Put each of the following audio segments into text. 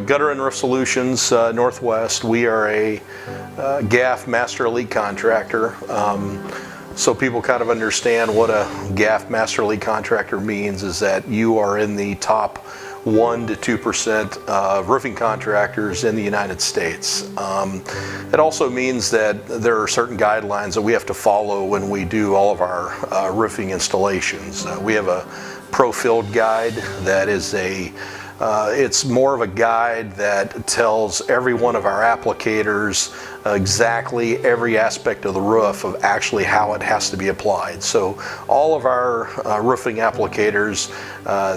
Gutter and Roof Solutions Northwest. We are a GAF Master Elite contractor. So people kind of understand what a GAF Master Elite contractor means is that you are in the top 1 to 2% of roofing contractors in the United States. It also means that there are certain guidelines that we have to follow when we do all of our roofing installations. We have a pro-field guide that is it's more of a guide that tells every one of our applicators exactly every aspect of the roof of actually how it has to be applied. So all of our roofing applicators,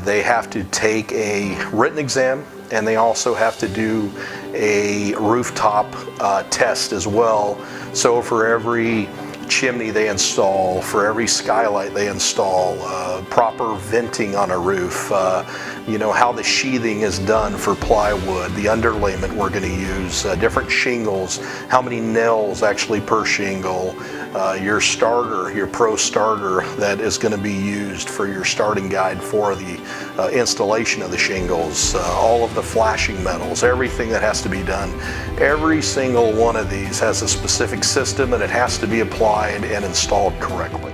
they have to take a written exam, and they also have to do a rooftop test as well. So for every chimney they install, for every skylight they install, proper venting on a roof, you know, how the sheathing is done for plywood, the underlayment we're going to use, different shingles, how many nails actually per shingle, your starter, your pro starter that is going to be used for your starting guide for the installation of the shingles, all of the flashing metals, everything that has to be done. Every single one of these has a specific system, and it has to be applied and installed correctly.